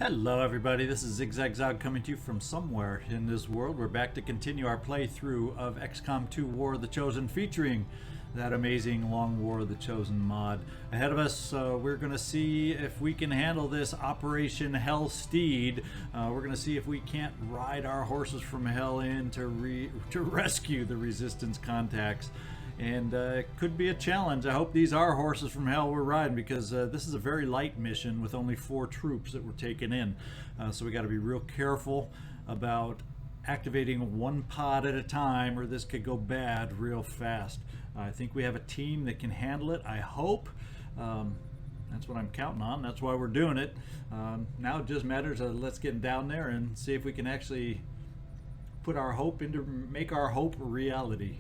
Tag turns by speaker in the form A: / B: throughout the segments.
A: Hello everybody, this is ZigZagZog coming to you from somewhere in this world. We're back to continue our playthrough of XCom 2 War of the Chosen, featuring that amazing Long War of the Chosen mod. Ahead of us, we're going to see if we can handle this Operation Hell Steed. We're going to see if we can't ride our horses from hell in to rescue the Resistance contacts. And it could be a challenge. I hope these are horses from hell we're riding, because this is a very light mission with only 4 troops that we're taking in. So we got to be real careful about activating one pod at a time, or this could go bad real fast. I think we have a team that can handle it, I hope. That's what I'm counting on. That's why we're doing it. Now it just matters of let's get down there and see if we can actually put our hope into, make our hope a reality.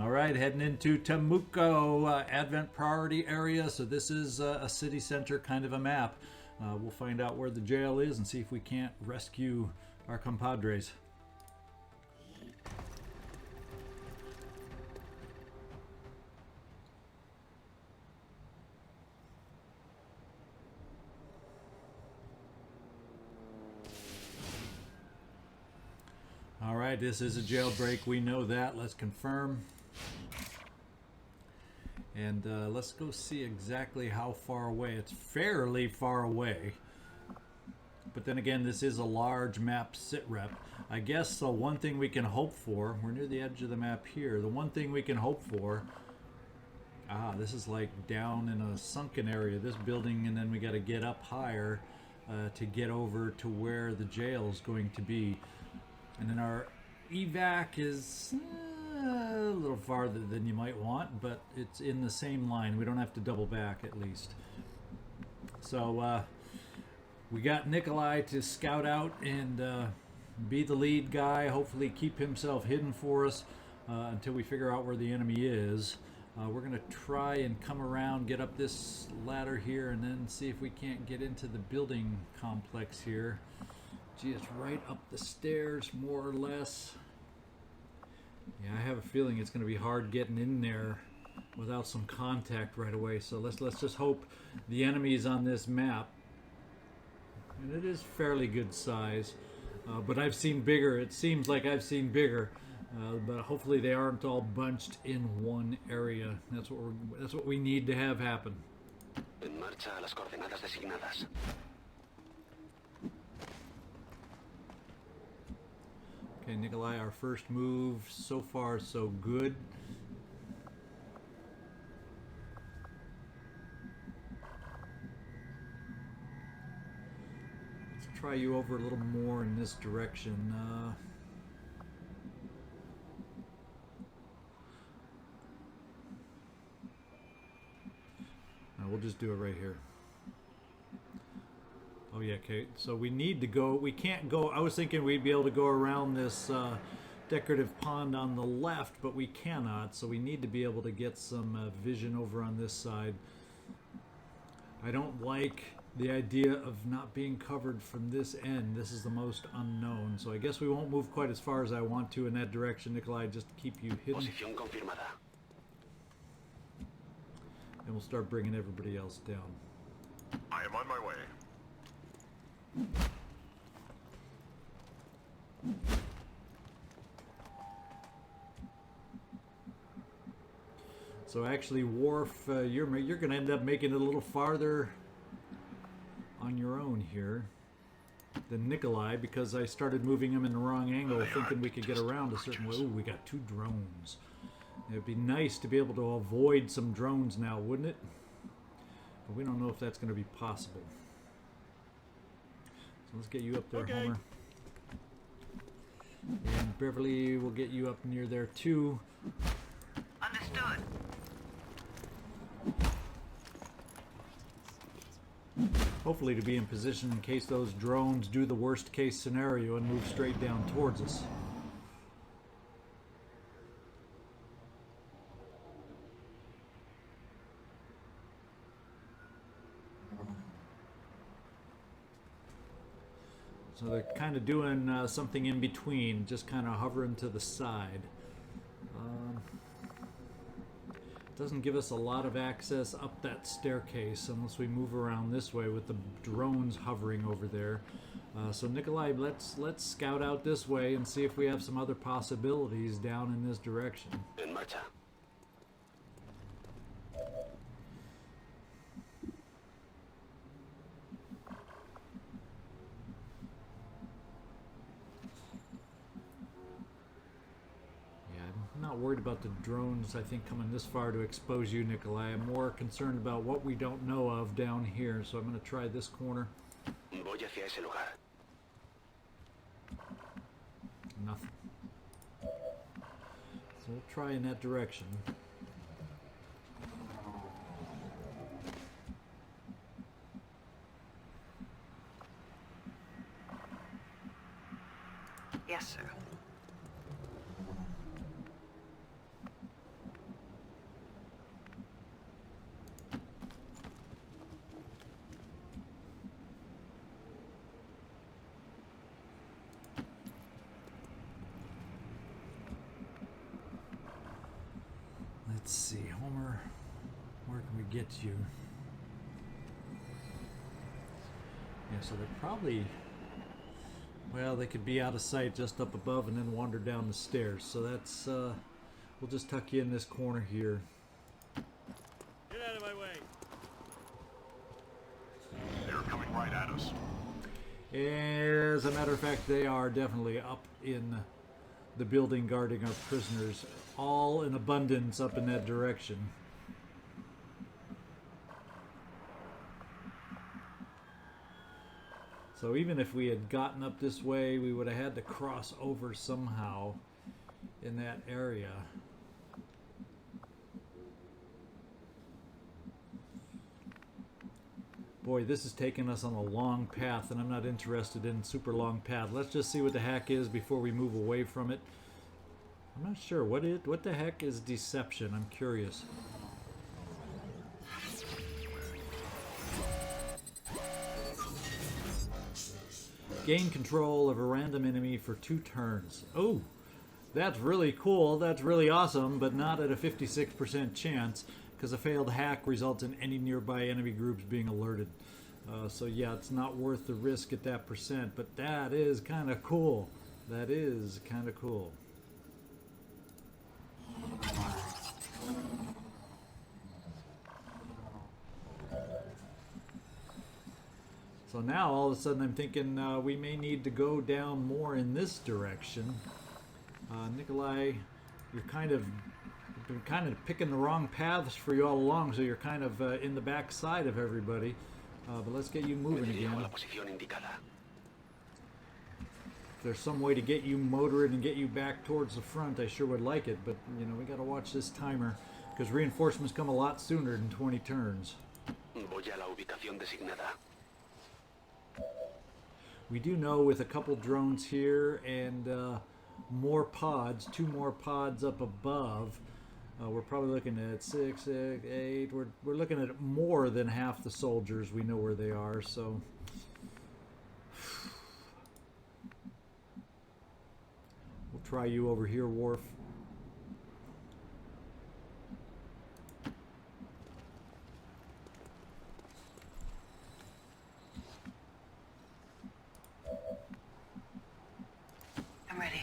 A: All right, heading into Temuco, Advent Priority Area. So this is a city center kind of a map. We'll find out where the jail is and see if we can't rescue our compadres. All right, this is a jailbreak. We know that. Let's confirm. And let's go see exactly how far away. It's fairly far away. But then again, this is a large map sitrep. I guess the one thing we can hope for, we're near the edge of the map here. The one thing we can hope for, this is like down in a sunken area, this building, and then we got to get up higher to get over to where the jail is going to be. And then our evac is a little farther than you might want, but it's in the same line. We don't have to double back, at least. So we got Nikolai to scout out and be the lead guy, hopefully keep himself hidden for us until we figure out where the enemy is. We're going to try and come around, get up this ladder here, and then see if we can't get into the building complex here. Gee, it's right up the stairs, more or less. Yeah, I have a feeling it's going to be hard getting in there without some contact right away. So let's just hope the enemy's on this map. And it is fairly good size, but I've seen bigger. It seems like I've seen bigger, but hopefully they aren't all bunched in one area. That's what we need to have happen.
B: En marcha a las coordenadas designadas.
A: Okay, Nikolai, our first move, so far so good. Let's try you over a little more in this direction. We'll just do it right here. Oh yeah, okay, so we need to go, we can't go, I was thinking we'd be able to go around this decorative pond on the left, but we cannot, so we need to be able to get some vision over on this side. I don't like the idea of not being covered from this end. This is the most unknown, so I guess we won't move quite as far as I want to in that direction, Nikolai, just to keep you hidden.
B: Posición confirmada.
A: And we'll start bringing everybody else down.
C: I am on my way.
A: So actually, Worf, you're going to end up making it a little farther on your own here than Nikolai, because I started moving him in the wrong angle, thinking we could get around a certain way. Ooh, we got 2 drones. It'd be nice to be able to avoid some drones now, wouldn't it? But we don't know if that's going to be possible. So let's get you up there, Homer. And Beverly will get you up near there too.
D: Understood.
A: Hopefully to be in position in case those drones do the worst case scenario and move straight down towards us. So they're kind of doing something in between, just kind of hovering to the side. doesn't give us a lot of access up that staircase unless we move around this way with the drones hovering over there. So Nikolai, let's scout out this way and see if we have some other possibilities down in this direction.
B: En marcha.
A: I'm not worried about the drones, I think, coming this far to expose you, Nikolai. I'm more concerned about what we don't know of down here, so I'm going to try this corner.
B: Voy hacia ese lugar.
A: Nothing. So we'll try in that direction.
D: Yes, sir.
A: Let's see, Homer, where can we get you? Yeah, so they're probably, well, they could be out of sight just up above and then wander down the stairs. So that's, we'll just tuck you in this corner here.
E: Get out of my way.
C: They're coming right at us.
A: As a matter of fact, they are definitely up in the building guarding our prisoners, all in abundance up in that direction. So even if we had gotten up this way, we would have had to cross over somehow in that area. Boy, this is taking us on a long path, and I'm not interested in super long path. Let's just see what the heck is before we move away from it. I'm not sure. What the heck is deception? I'm curious. Gain control of a random enemy for 2 turns. Oh, that's really cool. That's really awesome, but not at a 56% chance, because a failed hack results in any nearby enemy groups being alerted. So yeah, it's not worth the risk at that percent, but that is kind of cool. That is kind of cool. So now all of a sudden I'm thinking we may need to go down more in this direction. Nikolai, you're kind of picking the wrong paths for you all along, so you're kind of in the back side of everybody. But let's get you moving
B: Me dirijo a
A: again.
B: la posición indicada.
A: If there's some way to get you motored and get you back towards the front, I sure would like it. But, you know, we got to watch this timer, because reinforcements come a lot sooner than 20 turns.
B: Voy a la ubicación designada.
A: We do know with a couple drones here and more pods, 2 more pods up above, we're probably looking at 6, 8. We're looking at more than half the soldiers. We know where they are, so we'll try you over here, Worf.
D: I'm ready.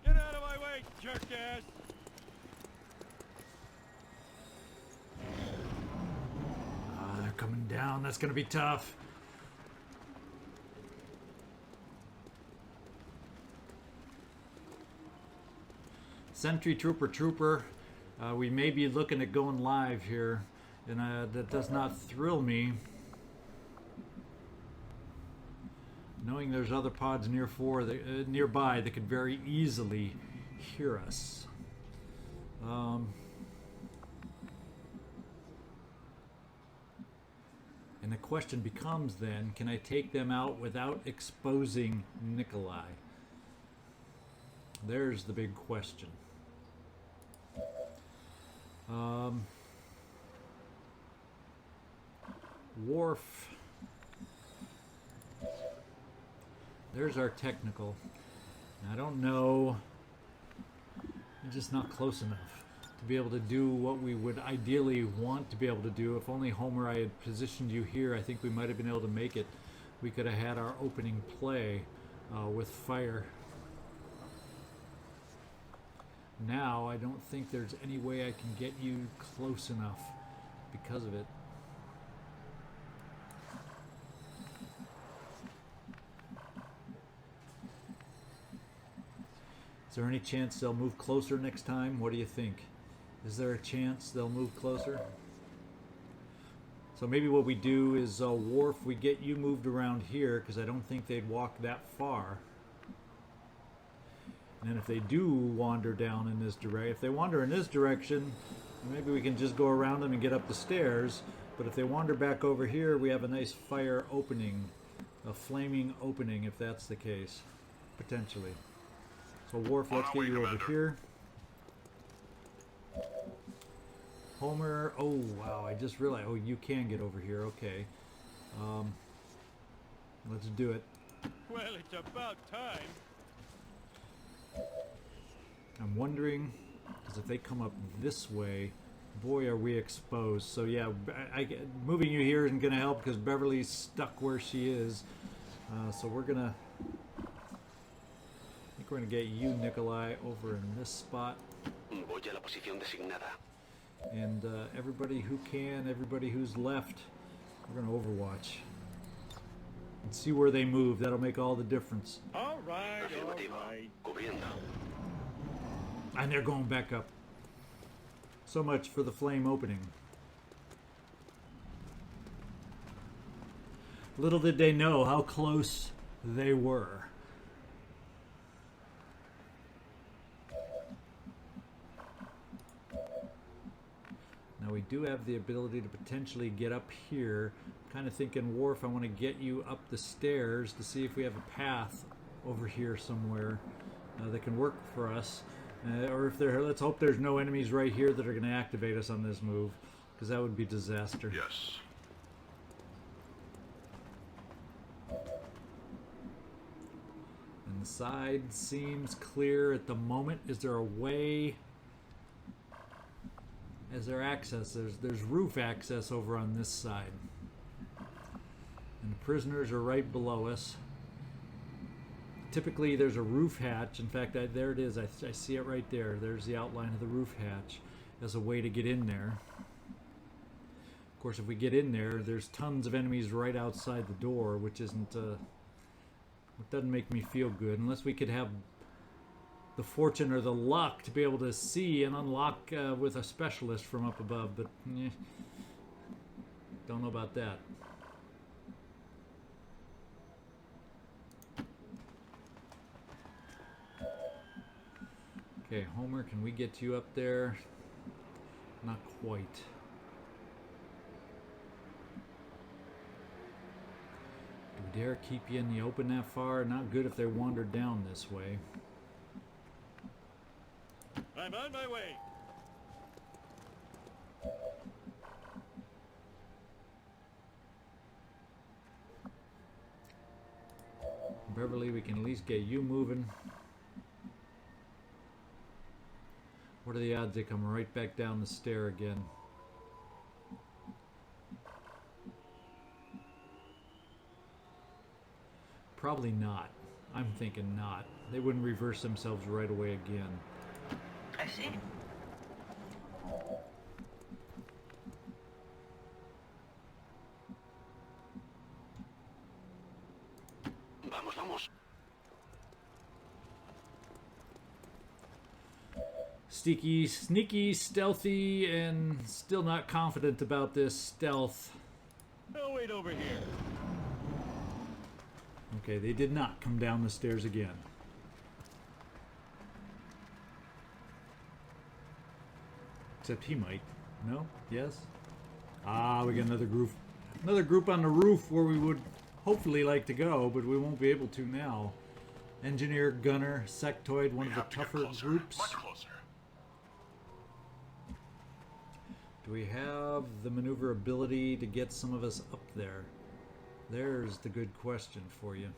E: Get out of my way, jerk-ass!
A: They're coming down. That's going to be tough. Sentry trooper. We may be looking at going live here, and that does not thrill me. Knowing there's other pods nearby that could very easily hear us. And the question becomes then, can I take them out without exposing Nikolai? There's the big question. Worf. There's our technical. I don't know. I'm just not close enough to be able to do what we would ideally want to be able to do. If only Homer, I had positioned you here, I think we might have been able to make it. We could have had our opening play with fire. Now, I don't think there's any way I can get you close enough because of it. Is there any chance they'll move closer next time? What do you think? Is there a chance they'll move closer? So maybe what we do is, Worf, we get you moved around here, because I don't think they'd walk that far. And then if they do wander down in this direction, if they wander in this direction, maybe we can just go around them and get up the stairs. But if they wander back over here, we have a nice fire opening, a flaming opening, if that's the case, potentially. So Worf, let's get you over here. Homer, oh wow, I just realized, oh, you can get over here, okay. Let's do it.
E: Well, it's about time.
A: I'm wondering, because if they come up this way, boy, are we exposed. So yeah, moving you here isn't going to help because Beverly's stuck where she is. So we're going to... I think we're going to get you, Nikolai, over in this spot.
B: Voy a la posición designada.
A: And everybody who can, everybody who's left, we're going to overwatch. And see where they move. That'll make all the difference.
E: All right, all
B: Afirmativo.
E: right.
B: Cubriendo.
A: And they're going back up. So much for the flame opening. Little did they know how close they were. Now we do have the ability to potentially get up here. Kind of thinking, Worf, I want to get you up the stairs to see if we have a path over here somewhere that can work for us. Or if there, let's hope there's no enemies right here that are going to activate us on this move, because that would be disaster.
C: Yes.
A: And the side seems clear at the moment. Is there a way? Is there access? There's roof access over on this side. And the prisoners are right below us. Typically there's a roof hatch. In fact, there it is. I see it right there. There's the outline of the roof hatch as a way to get in there. Of course, if we get in there, there's tons of enemies right outside the door, which isn't... it doesn't make me feel good. Unless we could have the fortune or the luck to be able to see and unlock with a specialist from up above, but don't know about that. Okay, Homer, can we get you up there? Not quite. Do we dare keep you in the open that far? Not good if they wander down this way.
E: I'm on my way.
A: Beverly, we can at least get you moving. What are the odds they come right back down the stair again? Probably not. I'm thinking not. They wouldn't reverse themselves right away again.
D: I see.
B: Vamos, vamos.
A: Sneaky, stealthy, and still not confident about this stealth.
E: I'll wait over here.
A: Okay, they did not come down the stairs again. Except he might. No? Yes? Ah, we got another group. Another group on the roof where we would hopefully like to go, but we won't be able to now. Engineer, gunner, sectoid, one of the tougher groups.
C: Much closer.
A: Do we have the maneuverability to get some of us up there? There's the good question for you.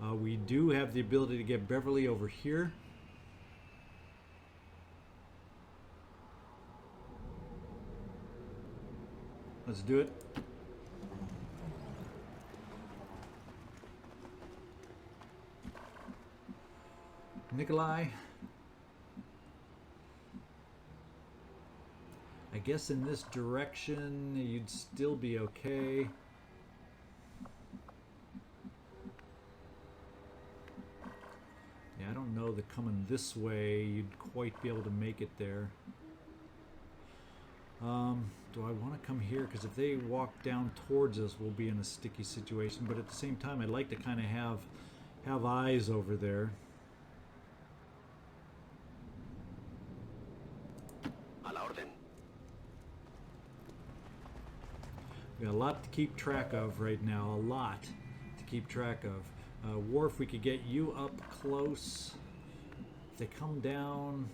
A: We do have the ability to get Beverly over here. Let's do it. Nikolai. I guess in this direction you'd still be okay. Yeah, I don't know that coming this way you'd quite be able to make it there. Do I want to come here? Because if they walk down towards us, we'll be in a sticky situation. But at the same time, I'd like to kind of have eyes over there.
B: A la orden.
A: We got a lot to keep track of right now. A lot to keep track of. Worf, we could get you up close. If they come down,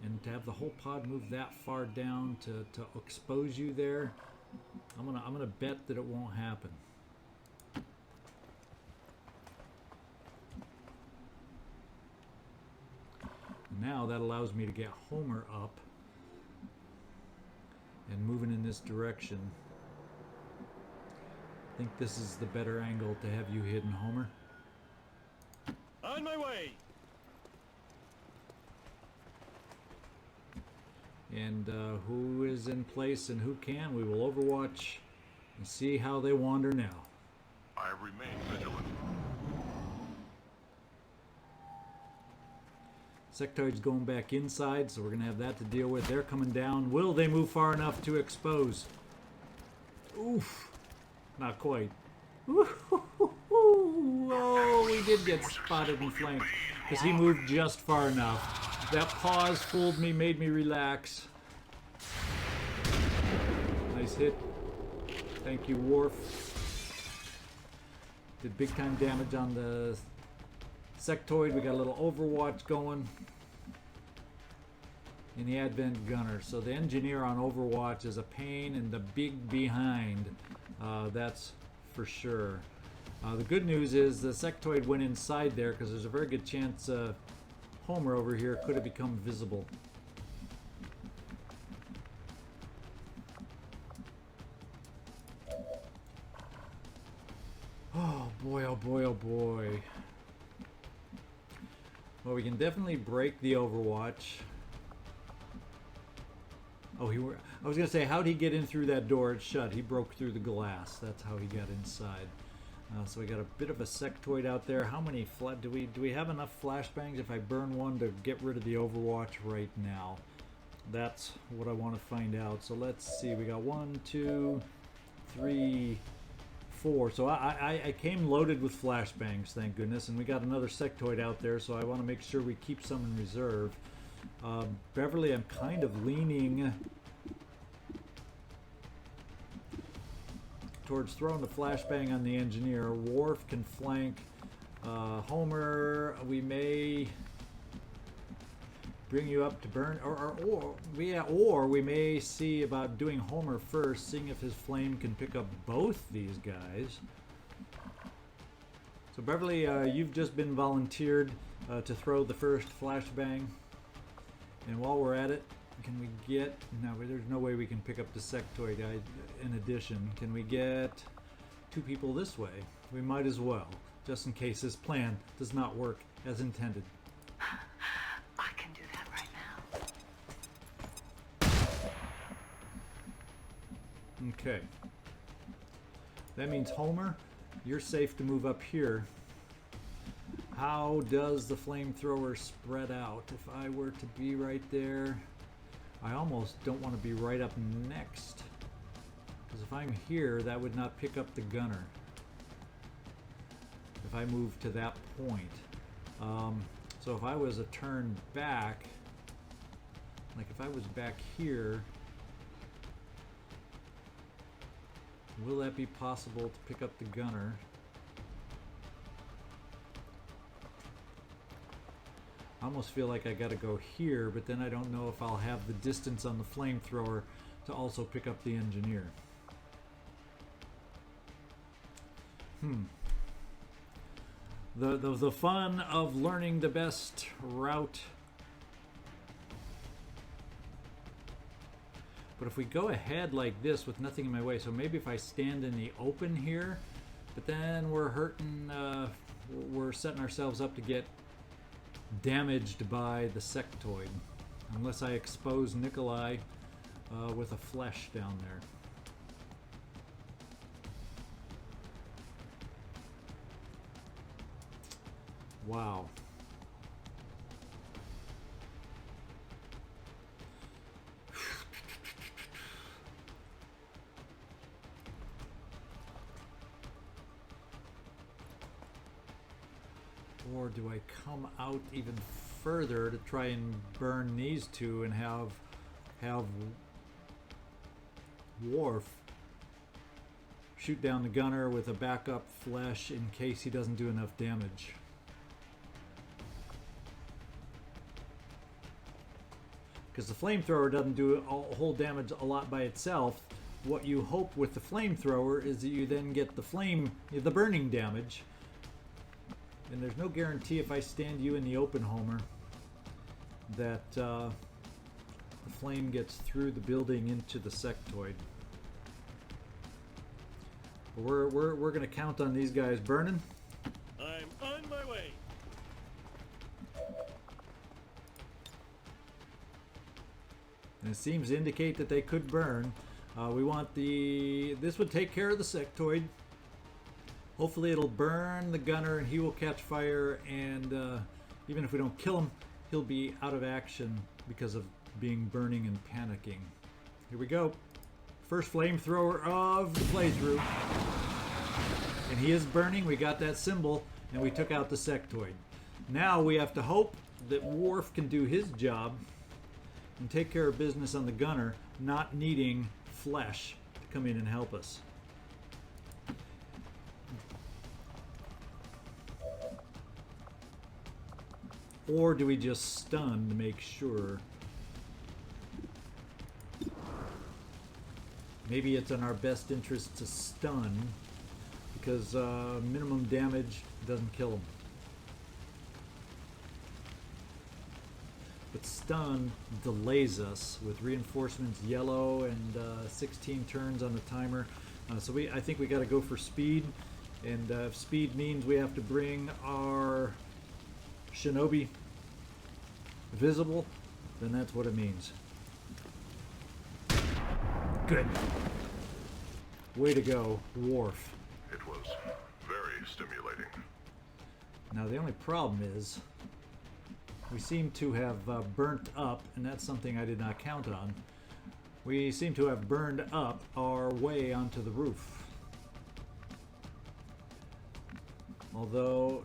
A: and to have the whole pod move that far down to expose you there, I'm gonna bet that it won't happen. Now that allows me to get Homer up and moving in this direction. I think this is the better angle to have you hidden, Homer.
E: On my way.
A: And who is in place and who can, we will overwatch and see how they wander now.
C: I remain vigilant.
A: Sectoid's going back inside, so we're going to have that to deal with. They're coming down. Will they move far enough to expose? Oof. Not quite. Oh, we did get spotted and flanked because he moved just far enough. That pause fooled me, made me relax. Nice hit. Thank you, Worf. Did big time damage on the sectoid. We got a little overwatch going in the Advent Gunner. So the engineer on Overwatch is a pain in the big behind. That's for sure. The good news is the sectoid went inside there because there's a very good chance Homer over here could have become visible. Oh boy, oh boy, oh boy. Well, we can definitely break the Overwatch. Oh, I was going to say, how'd he get in through that door? It's shut. He broke through the glass. That's how he got inside. So we got a bit of a sectoid out there. How many do we have enough flashbangs if I burn one to get rid of the Overwatch right now? That's what I want to find out. So let's see. We got 1, 2, 3, 4. So I came loaded with flashbangs, thank goodness, and we got another sectoid out there. So I want to make sure we keep some in reserve. Beverly, I'm kind of leaning towards throwing the flashbang on the engineer. Worf can flank Homer. We may bring you up to burn, or we may see about doing Homer first, seeing if his flame can pick up both these guys. So Beverly, you've just been volunteered to throw the first flashbang, and while we're at it, can we get... No, there's no way we can pick up the sectoid guy in addition. Can we get 2 people this way? We might as well, just in case this plan does not work as intended.
D: I can do that right now.
A: Okay. That means, Homer, you're safe to move up here. How does the flamethrower spread out? If I were to be right there... I almost don't want to be right up next, because if I'm here, that would not pick up the gunner if I move to that point. So if I was a turn back, like if I was back here, will that be possible to pick up the gunner? I almost feel like I gotta go here, but then I don't know if I'll have the distance on the flamethrower to also pick up the engineer. the fun of learning the best route. But if we go ahead like this with nothing in my way, so maybe if I stand in the open here, but then we're hurting, we're setting ourselves up to get damaged by the sectoid. Unless I expose Nikolai with a flesh down there. Wow. Or do I come out even further to try and burn these two and have Worf shoot down the gunner with a backup flesh in case he doesn't do enough damage? Because the flamethrower doesn't do a whole damage a lot by itself. What you hope with the flamethrower is that you then get the burning damage. And there's no guarantee if I stand you in the open, Homer, that the flame gets through the building into the sectoid. But we're gonna count on these guys burning.
E: I'm on my way.
A: And it seems to indicate that they could burn. We want this would take care of the sectoid. Hopefully it'll burn the gunner and he will catch fire, and even if we don't kill him, he'll be out of action because of being burning and panicking. Here we go. First flamethrower of the playthrough. And he is burning. We got that symbol and we took out the sectoid. Now we have to hope that Worf can do his job and take care of business on the gunner, not needing flesh to come in and help us. Or do we just stun to make sure? Maybe it's in our best interest to stun, because minimum damage doesn't kill them. But stun delays us with reinforcements yellow and 16 turns on the timer. So I think we got to go for speed, and if speed means we have to bring our Shinobi visible, then that's what it means. Good. Way to go, Worf.
C: It was very stimulating.
A: Now the only problem is we seem to have burnt up, and that's something I did not count on. We seem to have burned up our way onto the roof. Although,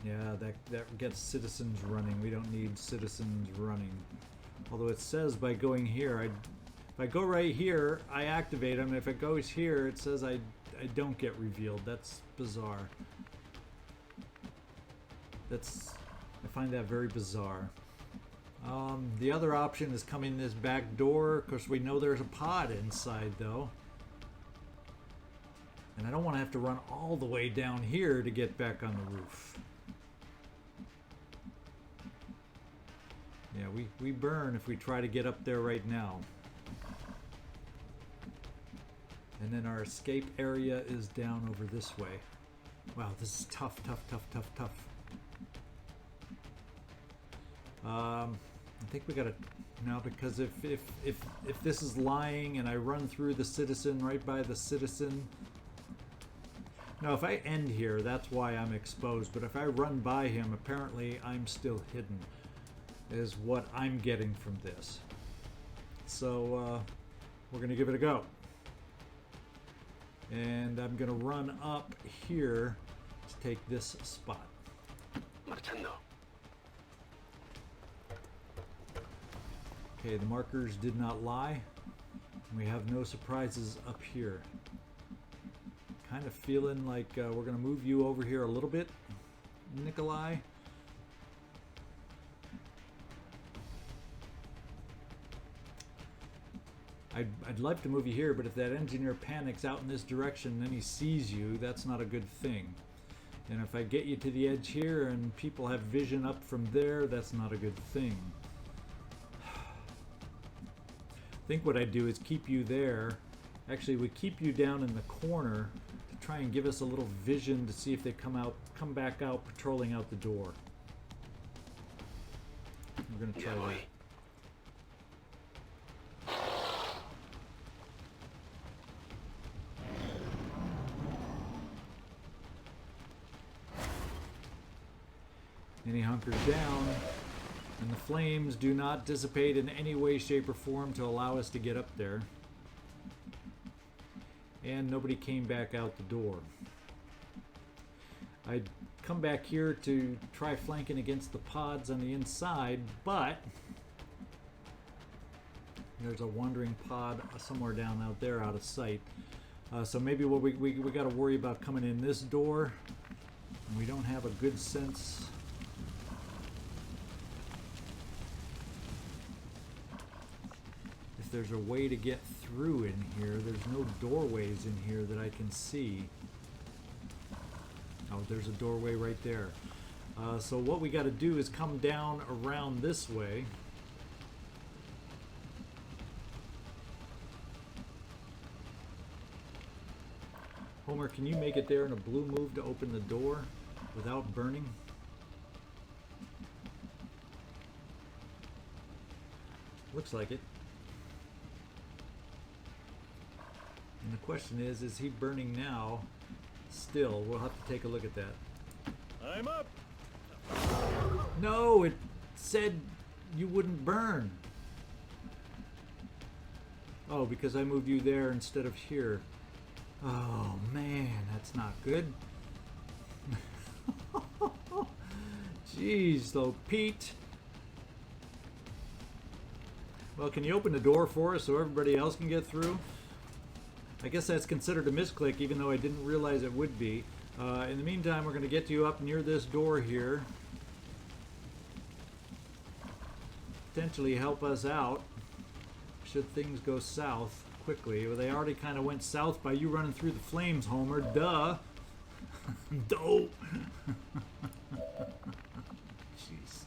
A: yeah, that gets citizens running. We don't need citizens running. Although it says by going here, if I go right here, I activate them. If it goes here, it says I don't get revealed. That's bizarre. I find that very bizarre. The other option is coming this back door. Of course, we know there's a pod inside, though. And I don't want to have to run all the way down here to get back on the roof. Yeah, we burn if we try to get up there right now. And then our escape area is down over this way. Wow, this is tough. I think we gotta now, because if this is lying and I run through the citizen, right by the citizen. Now, if I end here, that's why I'm exposed. But if I run by him, apparently I'm still hidden, is what I'm getting from this. So we're gonna give it a go. And I'm gonna run up here to take this spot.
B: Marchando.
A: Okay, the markers did not lie. We have no surprises up here. Kind of feeling like we're gonna move you over here a little bit, Nikolai. I'd love to move you here, but if that engineer panics out in this direction, then he sees you. That's not a good thing. And if I get you to the edge here and people have vision up from there, that's not a good thing. I think what I'd do is keep you there. Actually, we keep you down in the corner to try and give us a little vision to see if they come back out, patrolling out the door. We're gonna try that. And he hunkers down, and the flames do not dissipate in any way, shape, or form to allow us to get up there. And nobody came back out the door. I'd come back here to try flanking against the pods on the inside, but there's a wandering pod somewhere down out there out of sight. So maybe what we got to worry about coming in this door. And we don't have a good sense. If there's a way to get through in here. There's no doorways in here that I can see. Oh, there's a doorway right there. So what we got to do is come down around this way. Homer, can you make it there in a blue move to open the door without burning? Looks like it. And the question is he burning now? Still, we'll have to take a look at that.
E: I'm up.
A: No, it said you wouldn't burn. Oh, because I moved you there instead of here. Oh man, that's not good. Jeez, though, Pete. Well, can you open the door for us so everybody else can get through? I guess that's considered a misclick, even though I didn't realize it would be. In the meantime, we're going to get you up near this door here. Potentially help us out should things go south quickly. Well, they already kind of went south by you running through the flames, Homer. Duh. Dope. Jeez.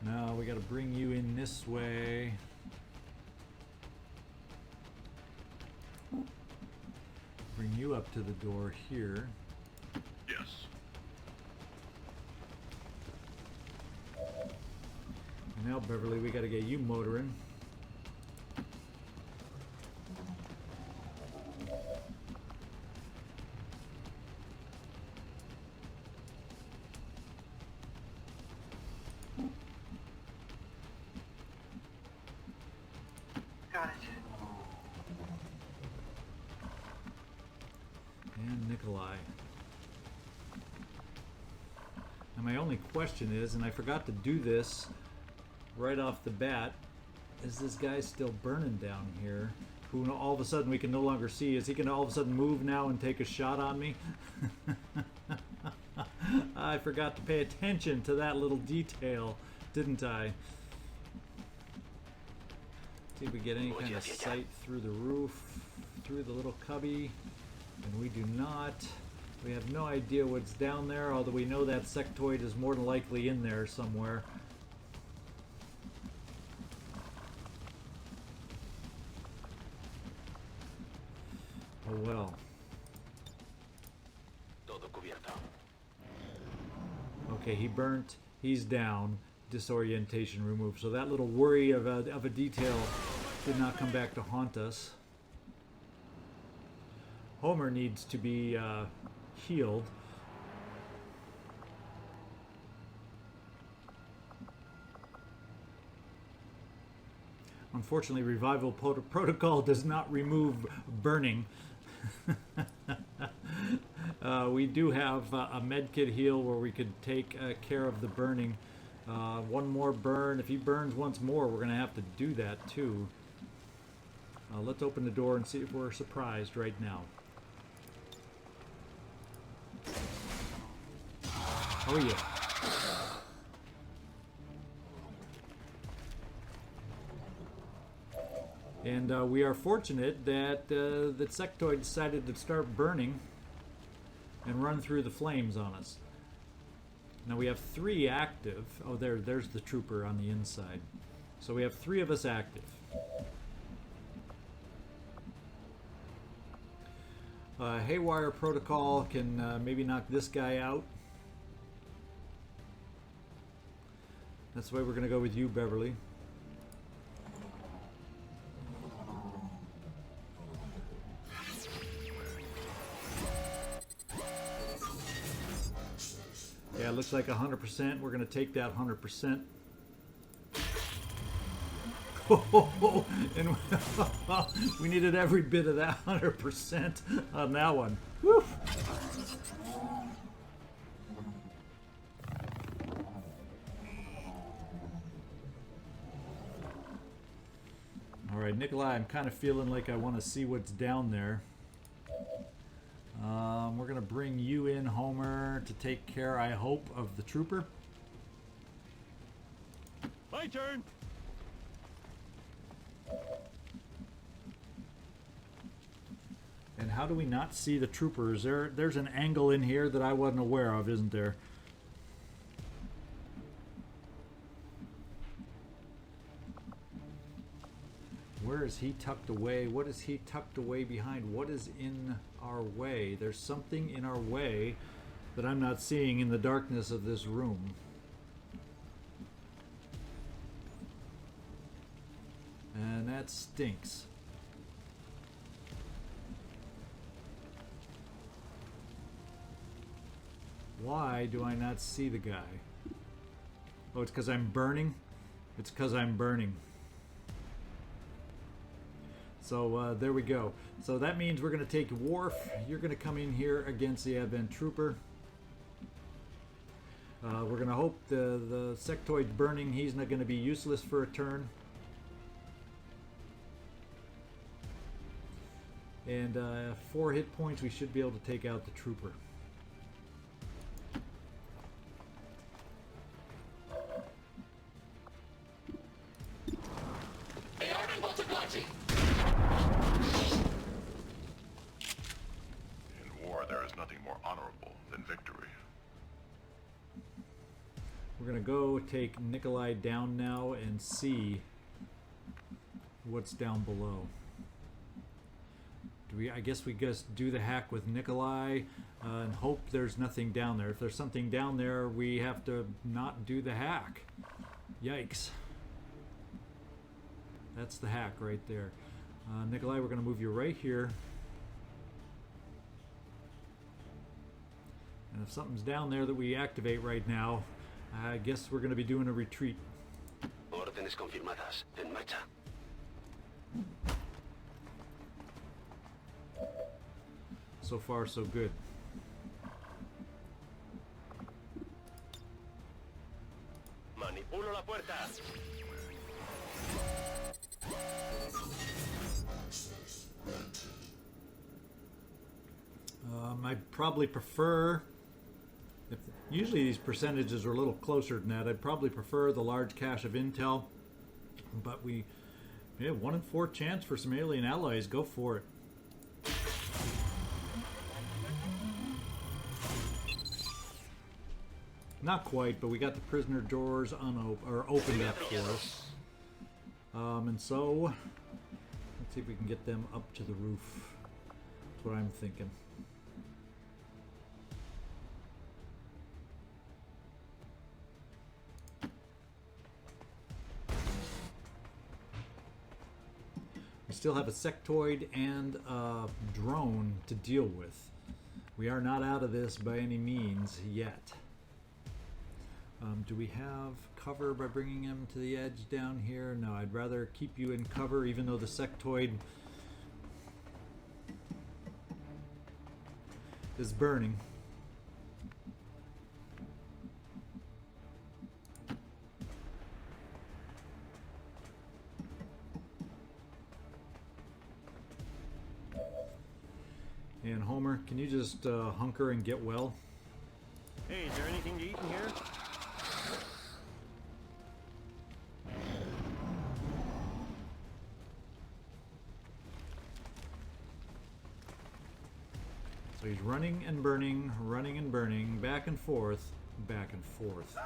A: Now we got to bring you in this way. Bring you up to the door here.
C: Yes.
A: And now, Beverly, we got to get you motoring.
D: Got it.
A: And Nikolai. Now my only question is, and I forgot to do this right off the bat, is this guy still burning down here? Who all of a sudden we can no longer see? Is he going to all of a sudden move now and take a shot on me? I forgot to pay attention to that little detail, didn't I? See if we get any kind of sight through the roof, through the little cubby. And we do not. We have no idea what's down there, although we know that sectoid is more than likely in there somewhere. Oh well.
B: Todo cubierto.
A: Okay, he burnt. He's down. Disorientation removed. So that little worry of a detail did not come back to haunt us. Homer needs to be healed. Unfortunately, revival protocol does not remove burning. We do have a med kit heal where we could take care of the burning. One more burn. If he burns once more, we're going to have to do that too. Let's open the door and see if we're surprised right now. Oh yeah. And we are fortunate that the sectoid decided to start burning and run through the flames on us. Now we have 3 active. Oh, there's the trooper on the inside. So we have 3 of us active. Haywire protocol can maybe knock this guy out. That's why we're going to go with you, Beverly. Yeah, it looks like 100%. We're going to take that 100%. And we needed every bit of that 100% on that one. Whew. All right, Nikolai, I'm kind of feeling like I want to see what's down there. We're going to bring you in, Homer, to take care, I hope, of the trooper.
E: My turn.
A: And how do we not see the troopers? There's an angle in here that I wasn't aware of, isn't there? Where is he tucked away? What is he tucked away behind? What is in our way? There's something in our way that I'm not seeing in the darkness of this room. And that stinks. Why do I not see the guy? Oh, it's because I'm burning? It's because I'm burning. So there we go. So that means we're going to take Worf. You're going to come in here against the Advent Trooper. We're going to hope the sectoid's burning. He's not going to be useless for a turn. And 4 hit points, we should be able to take out the trooper.
C: In war, there is nothing more honorable than victory.
A: We're going to go take Nikolai down now and see what's down below. I guess we just do the hack with Nikolai and hope there's nothing down there. If there's something down there, we have to not do the hack. Yikes. That's the hack right there. Nikolai, we're going to move you right here. And if something's down there that we activate right now, I guess we're going to be doing a retreat.
B: Órdenes confirmadas. En marcha.
A: So far, so good.
E: Manipulo la puerta.
A: I'd probably prefer, usually these percentages are a little closer than that. I'd probably prefer the large cache of intel, but we have 1 in 4 chance for some alien allies. Go for it. Not quite, but we got the prisoner doors opened up for us. And so, let's see if we can get them up to the roof. That's what I'm thinking. We still have a sectoid and a drone to deal with. We are not out of this by any means yet. Do we have cover by bringing him to the edge down here? No, I'd rather keep you in cover even though the sectoid is burning. And Homer, can you just hunker and get well?
E: Hey, is there anything to eat in here?
A: So he's running and burning, back and forth, back and forth.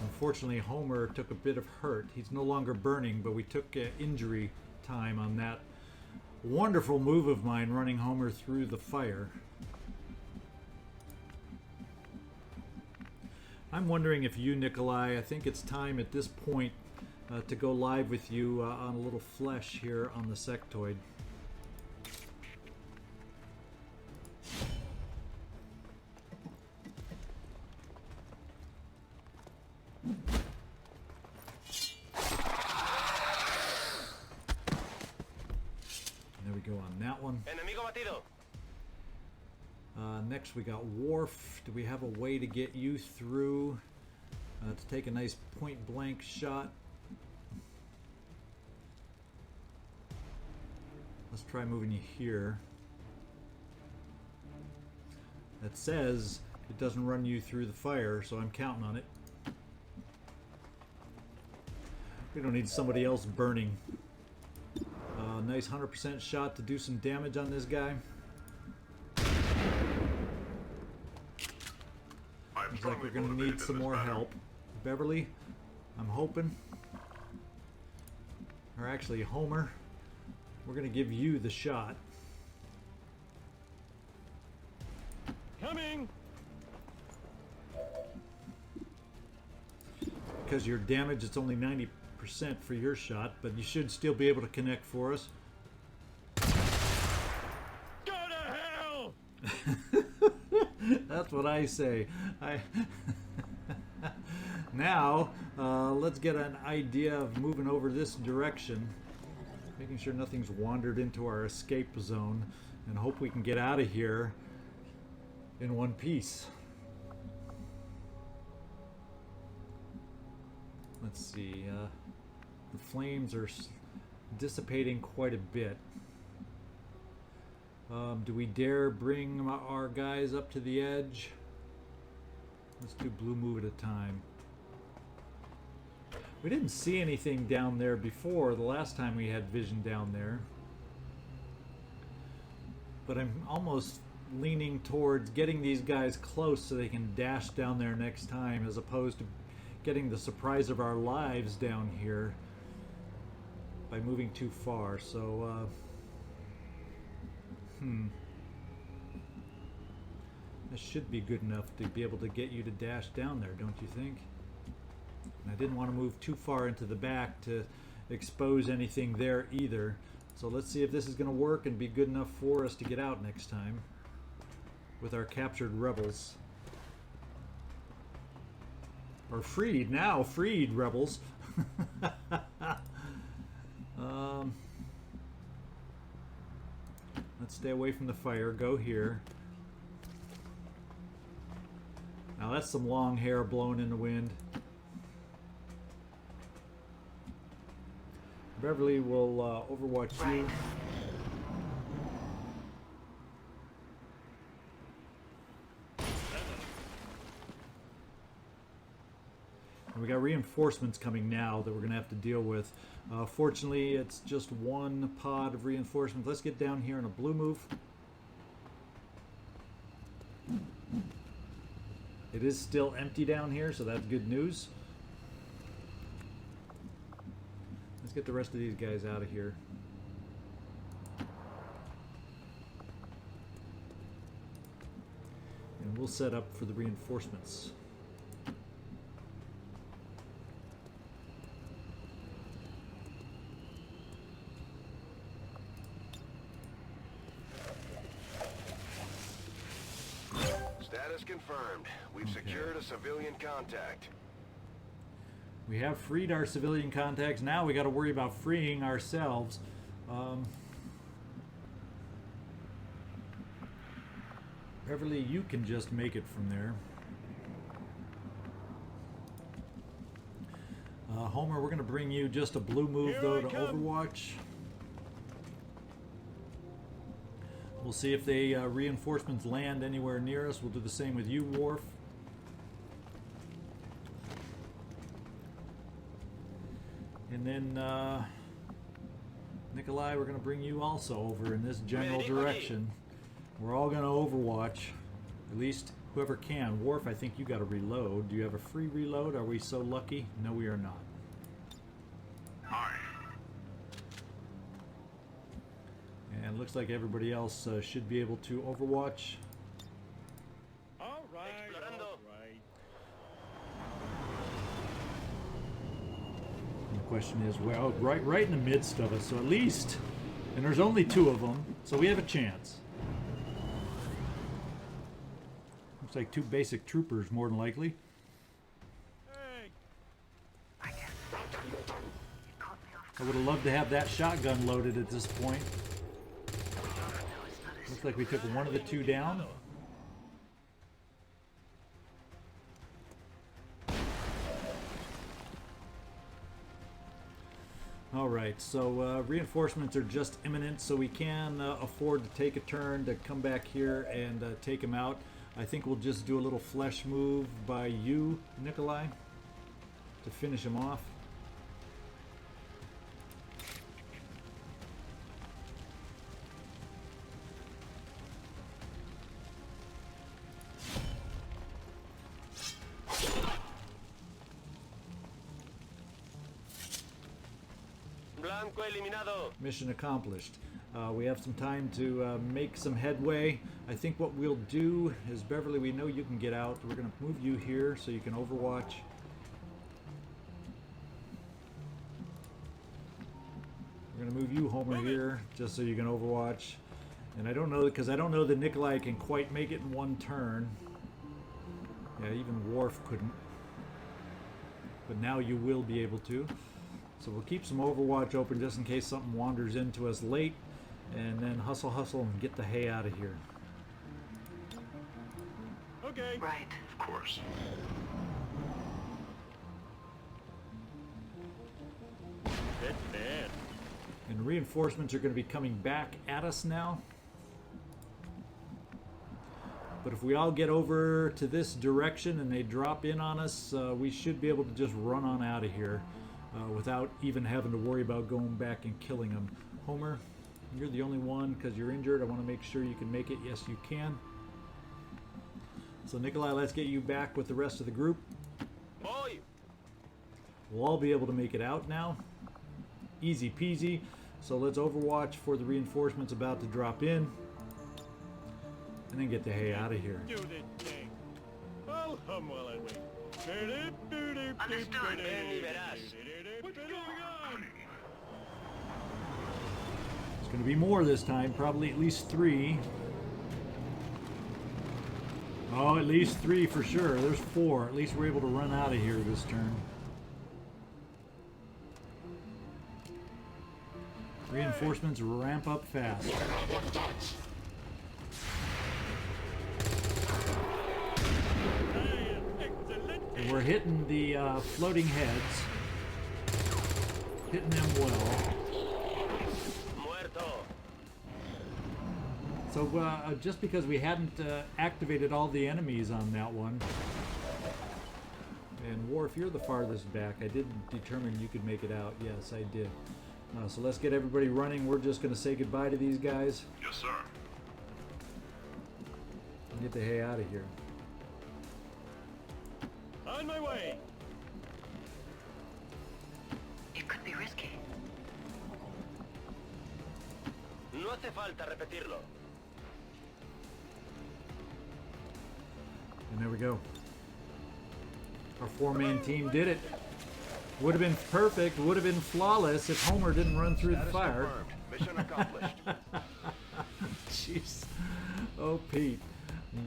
A: Unfortunately, Homer took a bit of hurt. He's no longer burning, but we took injury time on that wonderful move of mine, running Homer through the fire. I'm wondering if you, Nikolai, I think it's time at this point to go live with you on a little flesh here on the sectoid. There we go on that one.
B: Enemigo batido.
A: Next we got Worf. Do we have a way to get you through to take a nice point blank shot? Let's try moving you here. That says it doesn't run you through the fire, so I'm counting on it. We don't need somebody else burning. Nice 100% shot to do some damage on this guy. Looks like we're going to need some more help. Beverly, I'm hoping. Or actually, Homer, we're going to give you the shot.
E: Coming!
A: Because your damage, it's only 90% for your shot, but you should still be able to connect for us.
E: Go to hell!
A: That's what I say. Now, let's get an idea of moving over this direction, making sure nothing's wandered into our escape zone, and hope we can get out of here in one piece. Let's see. The flames are dissipating quite a bit. Do we dare bring our guys up to the edge? Let's do blue move at a time. We didn't see anything down there before the last time we had vision down there. But I'm almost leaning towards getting these guys close so they can dash down there next time, as opposed to getting the surprise of our lives down here by moving too far. So, this should be good enough to be able to get you to dash down there, don't you think? And I didn't want to move too far into the back to expose anything there either. So let's see if this is going to work and be good enough for us to get out next time with our captured rebels. Or freed, now freed rebels. Let's stay away from the fire, go here. Now that's some long hair blowing in the wind. Beverly will overwatch you. And we got reinforcements coming now that we're going to have to deal with. Fortunately, it's just one pod of reinforcements. Let's get down here in a blue move. It is still empty down here, so that's good news. Let's get the rest of these guys out of here. And we'll set up for the reinforcements.
B: Status confirmed. We've secured a civilian contact.
A: We have freed our civilian contacts. Now we got to worry about freeing ourselves. Beverly, you can just make it from there. Homer, we're going to bring you just a blue move, though, to Overwatch. We'll see if they reinforcements land anywhere near us. We'll do the same with you, Worf. And then Nikolai, we're going to bring you also over in this general direction. We're all going to overwatch. At least whoever can. Worf, I think you got to reload. Do you have a free reload? Are we so lucky? No, we are not.
C: Aye.
A: And looks like everybody else should be able to overwatch.
E: All right.
B: Explorando.
E: All right.
A: And the question is, well, right in the midst of us. So at least, and there's only 2 of them, so we have a chance. Looks like 2 basic troopers, more than likely.
E: Hey.
D: I guess you caught me off
A: I would have loved to have that shotgun loaded at this point.
D: guard. No, it's not as
A: Looks like we took one of the 2 down. Alright, so reinforcements are just imminent, so we can afford to take a turn to come back here and take them out. I think we'll just do a little flesh move by you, Nikolai, to finish him off.
B: Blanco eliminado.
A: Mission accomplished. We have some time to make some headway. I think what we'll do is, Beverly, we know you can get out. We're going to move you here so you can overwatch. We're going to move you, Homer, here just so you can overwatch. And I don't know, because I don't know that Nikolai can quite make it in one turn. Yeah, even Worf couldn't. But now you will be able to. So we'll keep some Overwatch open just in case something wanders into us late. And then hustle and get the hay out of here.
E: Okay.
D: right.
C: Of course.
E: That's bad.
A: And reinforcements are going to be coming back at us now. But if we all get over to this direction and they drop in on us, we should be able to just run on out of here without even having to worry about going back and killing them. Homer, you're the only one because you're injured. I want to make sure you can make it. Yes, you can. So Nikolai, let's get you back with the rest of the group.
B: Voy.
A: We'll all be able to make it out now. Easy peasy. So let's overwatch for the reinforcements about to drop in. And then get the hay out of here.
E: Do this thing. I'll hum while I wait.
D: Understood.
E: What's going on?
A: It's going to be more this time, probably at least 3. Oh, at least 3 for sure. There's 4. At least we're able to run out of here this turn. Reinforcements ramp up fast. And we're hitting the floating heads. Hitting them well.
B: Muerto.
A: So just because we hadn't activated all the enemies on that one. And Worf, you're the farthest back. I did determine you could make it out. Yes, I did. So let's get everybody running. We're just going to say goodbye to these guys
C: Yes, sir.
A: and get the hay out of here.
E: On my way.
D: It could be risky.
B: No hace falta repetirlo.
A: And there we go. Our 4-man team did it. Would have been perfect, would have been flawless if Homer didn't run through the
B: Status
A: fire.
B: confirmed. Mission accomplished.
A: Jeez. Oh, Pete.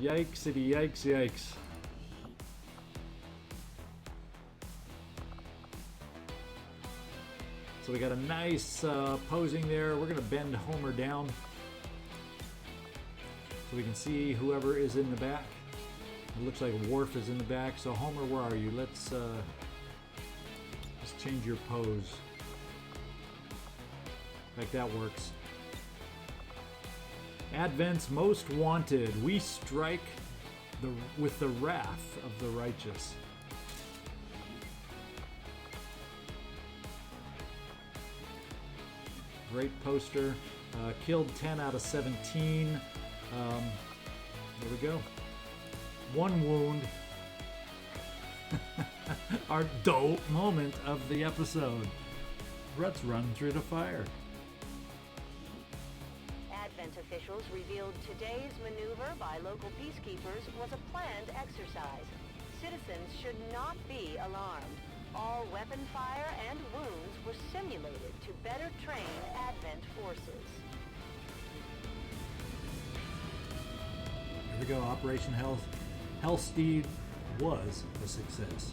A: Yikesity, yikes, yikes. So we got a nice posing there. We're going to bend Homer down so we can see whoever is in the back. It looks like Worf is in the back. So Homer, where are you? Let's change your pose. Like that works. Advent's most wanted. We strike with the wrath of the righteous. Great poster. Killed 10 out of 17. There we go. 1 wound. Our dope moment of the episode. Let's run through the fire.
F: Advent officials revealed today's maneuver by local peacekeepers was a planned exercise. Citizens should not be alarmed. All weapon fire and wounds were simulated to better train Advent forces.
A: Here we go. Operation Hell Steed was a success.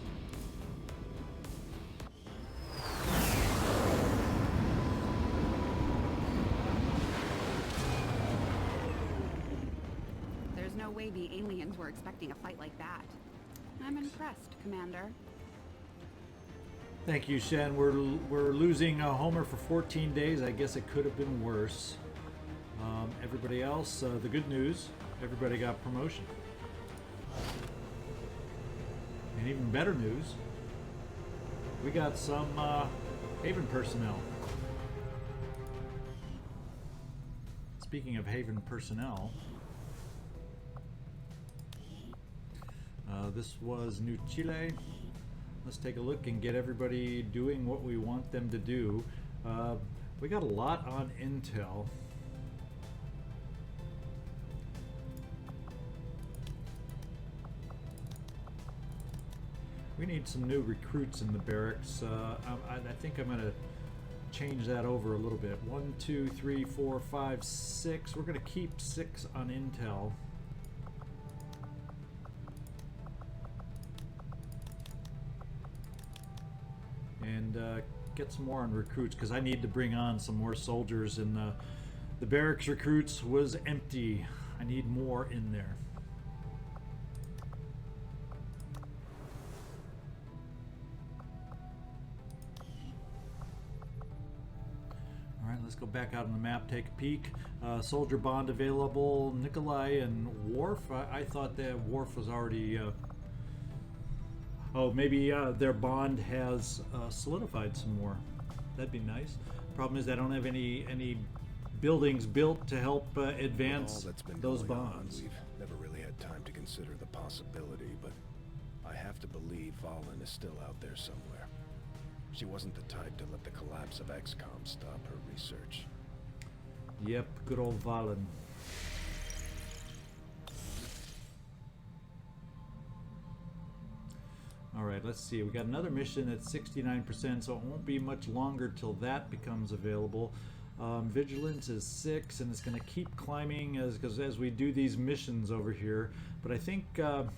G: There's no way the aliens were expecting a fight like that. I'm impressed, Commander.
A: Thank you, Shen. We're losing Homer for 14 days. I guess it could have been worse. Everybody else, the good news, everybody got promotion. And even better news, we got some Haven personnel. Speaking of Haven personnel, this was New Chile. Let's take a look and get everybody doing what we want them to do. We got a lot on intel. We need some new recruits in the barracks. I think I'm going to change that over a little bit. 1, 2, 3, 4, 5, 6. We're going to keep 6 on intel. And get some more on recruits, because I need to bring on some more soldiers, and the barracks recruits was empty. I need more in there. Alright, let's go back out on the map, take a peek. Soldier bond available. Nikolai and Worf. I thought that Worf was already oh, maybe their bond has solidified some more. That'd be nice. Problem is I don't have any buildings built to help advance those bonds.
B: We've never really had time to consider the possibility, but I have to believe Valen is still out there somewhere. She wasn't the type to let the collapse of XCom stop her research.
A: Yep, good old Valen. Alright, let's see. We got another mission at 69%, so it won't be much longer till that becomes available. Vigilance is 6, and it's going to keep climbing as we do these missions over here. But I think I'm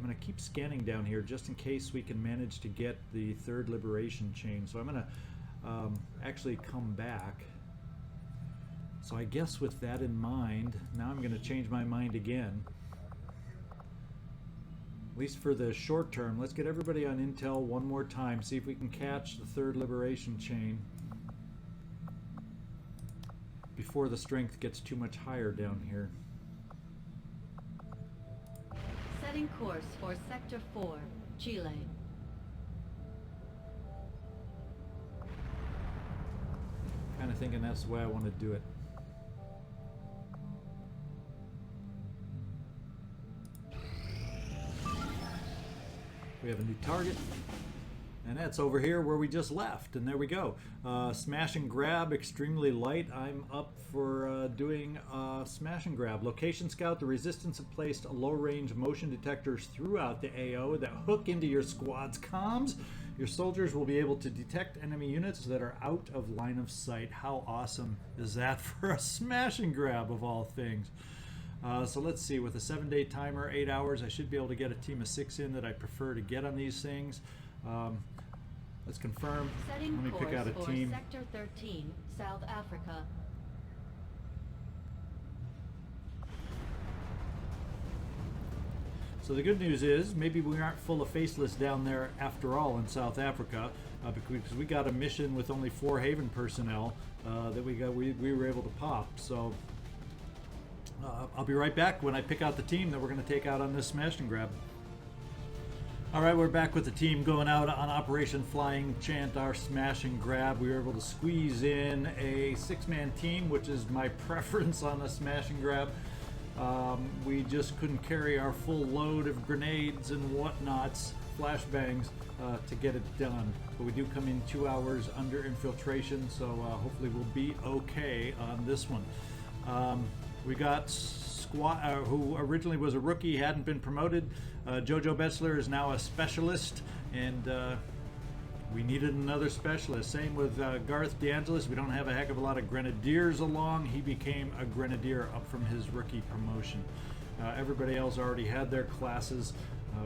A: going to keep scanning down here just in case we can manage to get the 3rd liberation chain. So I'm going to actually come back. So I guess with that in mind, now I'm going to change my mind again. At least for the short term. Let's get everybody on intel one more time. See if we can catch the 3rd liberation chain before the strength gets too much higher down here.
H: Setting course for Sector 4, Chile.
A: Kind of thinking that's the way I want to do it. We have a new target, and that's over here where we just left, and there we go. Smash and grab, extremely light. I'm up for doing smash and grab. Location scout, the Resistance have placed low-range motion detectors throughout the AO that hook into your squad's comms. Your soldiers will be able to detect enemy units that are out of line of sight. How awesome is that for a smash and grab of all things? So let's see, with a 7-day timer, 8 hours, I should be able to get a team of 6 in that I prefer to get on these things. Let's confirm.
H: Setting
A: Let me pick out a
H: course
A: team.
H: for Sector 13, South Africa.
A: So the good news is maybe we aren't full of faceless down there after all in South Africa, because we got a mission with only 4 Haven personnel that we were able to pop. So I'll be right back when I pick out the team that we're going to take out on this smash and grab. All right, we're back with the team going out on Operation Flying Chant, our smash and grab. We were able to squeeze in a 6-man team, which is my preference on a smash and grab. We just couldn't carry our full load of grenades and whatnots, flashbangs, to get it done. But we do come in 2 hours under infiltration, so hopefully we'll be okay on this one. We got who originally was a rookie, hadn't been promoted. Jojo Betzler is now a specialist, and we needed another specialist. Same with Garth DeAngelis. We don't have a heck of a lot of grenadiers along. He became a grenadier up from his rookie promotion. Everybody else already had their classes.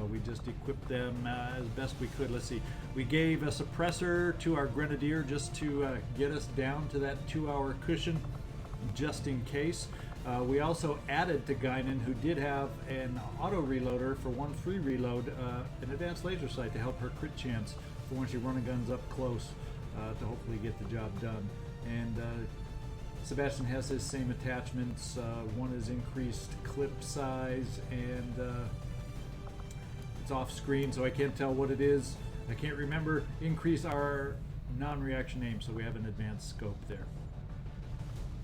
A: We just equipped them as best we could. Let's see. We gave a suppressor to our grenadier just to get us down to that 2-hour cushion, just in case. We also added to Guinan, who did have an auto reloader for 1 free reload, an advanced laser sight to help her crit chance for when she running guns up close, to hopefully get the job done. And Sebastian has his same attachments. One is increased clip size, and it's off screen, so I can't tell what it is. I can't remember. Increase our non-reaction aim, so we have an advanced scope there.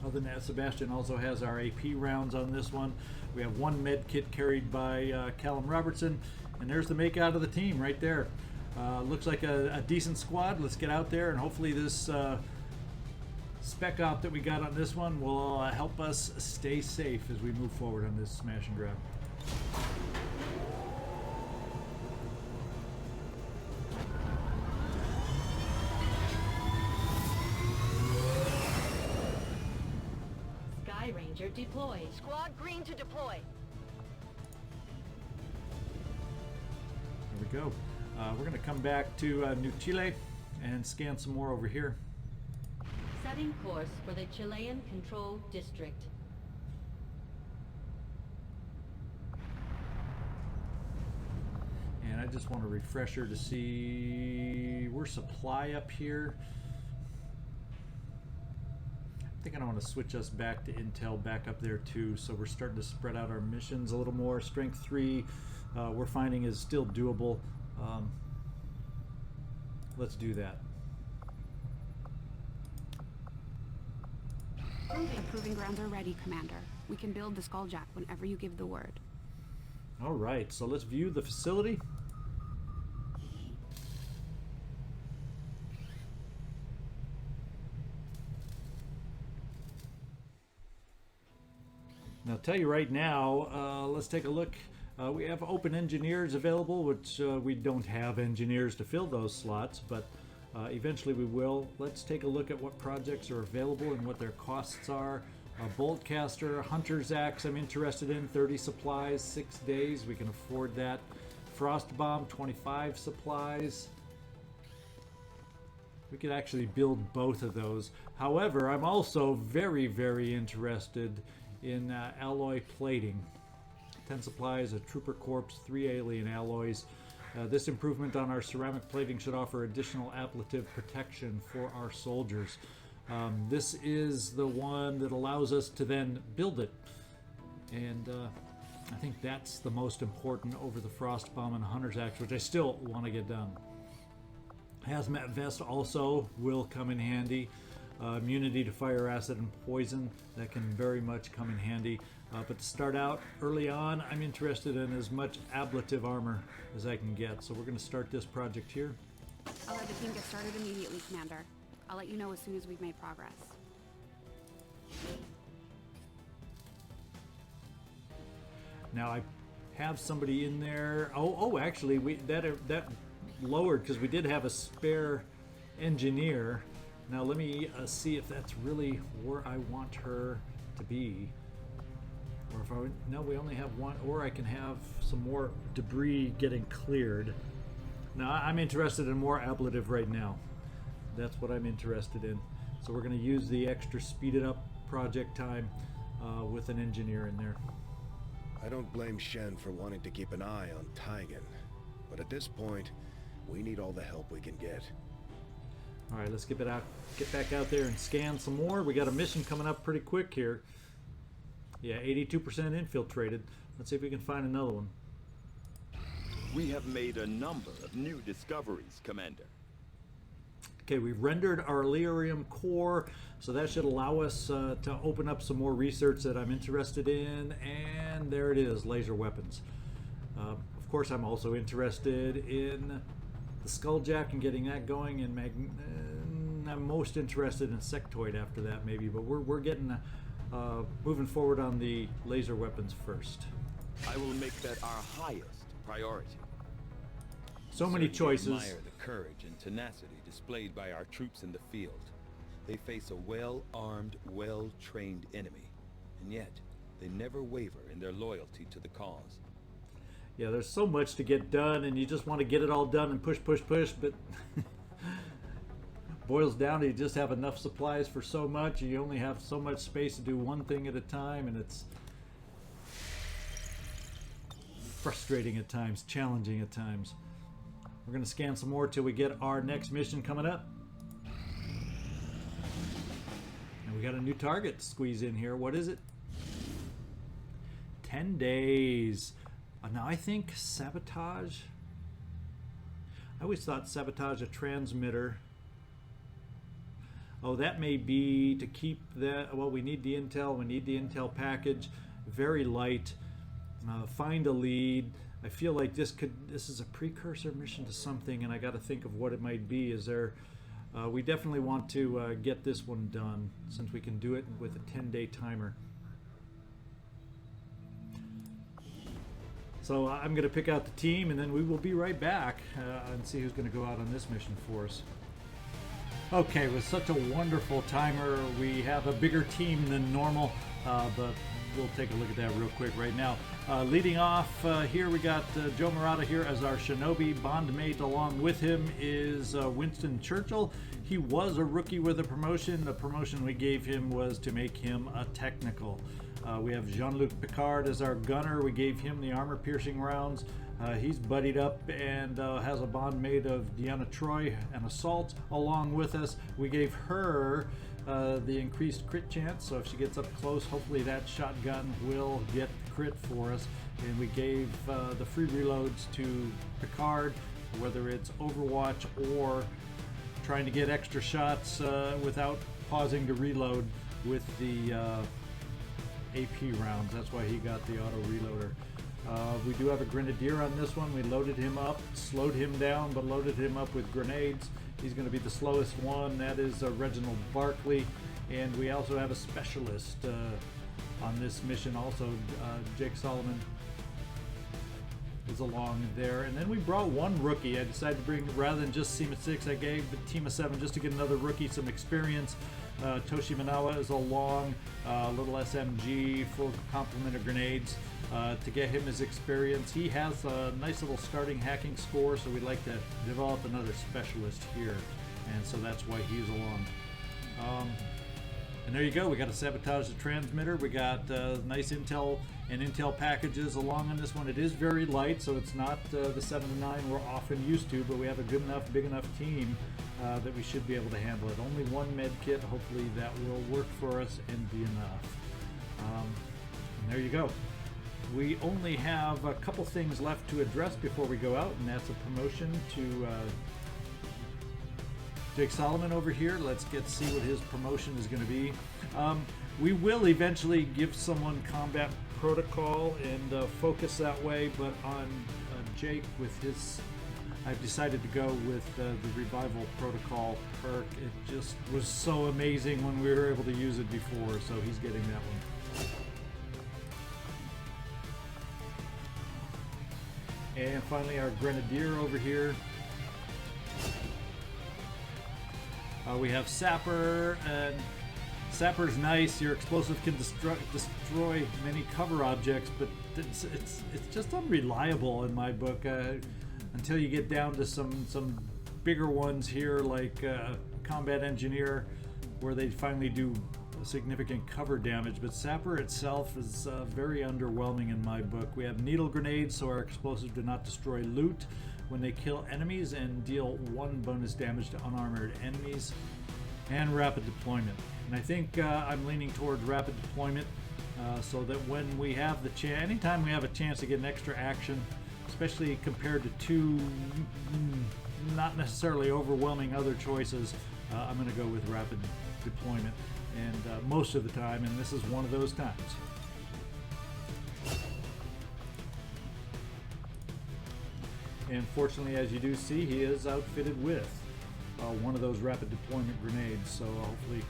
A: Other than that, Sebastian also has our AP rounds on this one. We have 1 med kit carried by Callum Robertson, and there's the make out of the team right there. Looks like a decent squad. Let's get out there, and hopefully this spec op that we got on this one will help us stay safe as we move forward on this smash and grab.
H: Ranger deployed.
F: Squad green to deploy.
A: Here we go. We're going to come back to New Chile and scan some more over here.
H: Setting course for the Chilean Control District.
A: And I just want a refresher to see, we're supply up here. I think I want to switch us back to Intel back up there too, so we're starting to spread out our missions a little more. Strength 3 we're finding is still doable. Let's do that.
G: Proving grounds are ready, Commander. We can build the Skulljack whenever you give the word.
A: All right, so let's view the facility. Now, I'll tell you right now, let's take a look. We have open engineers available, which we don't have engineers to fill those slots, but eventually we will. Let's take a look at what projects are available and what their costs are. Boltcaster, Hunter's Axe I'm interested in, 30 supplies, 6 days, we can afford that. Frost Bomb, 25 supplies. We could actually build both of those. However, I'm also very, very interested in alloy plating. 10 supplies, a trooper corpse, 3 alien alloys. This improvement on our ceramic plating should offer additional ablative protection for our soldiers. This is the one that allows us to then build it. And I think that's the most important over the Frost Bomb and Hunter's Axe, which I still want to get done. Hazmat Vest also will come in handy. Immunity to fire, acid, and poison, that can very much come in handy. But to start out early on, I'm interested in as much ablative armor as I can get. So we're going to start this project here.
G: I'll have the team get started immediately, Commander. I'll let you know as soon as we've made progress.
A: Now I have somebody in there. Actually, that lowered because we did have a spare engineer. Now let me see if that's really where I want her to be. Or if no, we only have one, or I can have some more debris getting cleared. Now I'm interested in more ablative right now. That's what I'm interested in. So we're going to use the extra speeded up project time with an engineer in there.
B: I don't blame Shen for wanting to keep an eye on Taigen, but at this point, we need all the help we can get.
A: All right, let's get back out there and scan some more. We got a mission coming up pretty quick here. Yeah, 82% infiltrated. Let's see if we can find another one.
E: We have made a number of new discoveries, Commander.
A: Okay, we've rendered our Lyrium core, so that should allow us to open up some more research that I'm interested in. And there it is, laser weapons. Of course, I'm also interested in the Skulljack and getting that going. And I'm most interested in Sectoid after that, maybe. But we're getting moving forward on the laser weapons first.
E: I will make that our highest priority.
A: So many choices.
E: I admire the courage and tenacity displayed by our troops in the field. They face a well-armed, well-trained enemy, and yet they never waver in their loyalty to the cause.
A: Yeah, there's so much to get done, and you just want to get it all done and push, but boils down to you just have enough supplies for so much, and you only have so much space to do one thing at a time, and it's frustrating at times, challenging at times. We're going to scan some more till we get our next mission coming up. And we got a new target to squeeze in here. What is it? 10 days. Now I think sabotage. I always thought sabotage a transmitter. Oh, that may be to keep that. Well, we need the intel. We need the intel package. Very light. Find a lead. I feel like this is a precursor mission to something, and I got to think of what it might be. Is there? We definitely want to get this one done since we can do it with a 10-day timer. So I'm going to pick out the team, and then we will be right back and see who's going to go out on this mission for us. Okay, with such a wonderful timer, we have a bigger team than normal, but we'll take a look at that real quick right now. Leading off here, we got Joe Murata here as our Shinobi bondmate. Along with him is Winston Churchill. He was a rookie with a promotion. The promotion we gave him was to make him a technical. We have Jean-Luc Picard as our gunner. We gave him the armor-piercing rounds. He's buddied up and has a bond made of Deanna Troy, an assault, along with us. We gave her the increased crit chance, so if she gets up close, hopefully that shotgun will get crit for us. And we gave the free reloads to Picard, whether it's Overwatch or trying to get extra shots without pausing to reload with the AP rounds. That's why he got the auto reloader. We do have a Grenadier on this one. We loaded him up, slowed him down, but loaded him up with grenades. He's going to be the slowest one. That is Reginald Barkley. And we also have a specialist on this mission also. Jake Solomon is along there. And then we brought one rookie. I decided to bring, rather than just Team of 6, I gave the Team of 7 just to get another rookie some experience. Toshi Manawa is along, little SMG, full complement of grenades. To get him his experience. He has a nice little starting hacking score, so we'd like to develop another specialist here, and so that's why he's along. And there you go, we got to sabotage the transmitter. We got nice intel and intel packages along on this one. It is very light, so it's not the 7 to 9 we're often used to, but we have a good enough, big enough team that we should be able to handle it. Only one med kit, hopefully that will work for us and be enough. And there you go. We only have a couple things left to address before we go out, and that's a promotion to Jake Solomon over here. Let's see what his promotion is going to be. We will eventually give someone combat protocol and focus that way, but on Jake with his, I've decided to go with the revival protocol perk. It just was so amazing when we were able to use it before, so he's getting that one. And finally, our Grenadier over here. We have Sapper, and Sapper's nice. Your explosive can destroy many cover objects, but it's just unreliable in my book. Until you get down to some bigger ones here, like Combat Engineer, where they finally do significant cover damage, but Sapper itself is very underwhelming in my book. We have needle grenades, so our explosives do not destroy loot when they kill enemies and deal 1 bonus damage to unarmored enemies, and rapid deployment. And I think I'm leaning towards rapid deployment so that when we have the chance, anytime we have a chance to get an extra action especially compared to two not necessarily overwhelming other choices, I'm going to go with rapid deployment, and most of the time, and this is one of those times. And fortunately, as you do see, he is outfitted with one of those rapid deployment grenades, so hopefully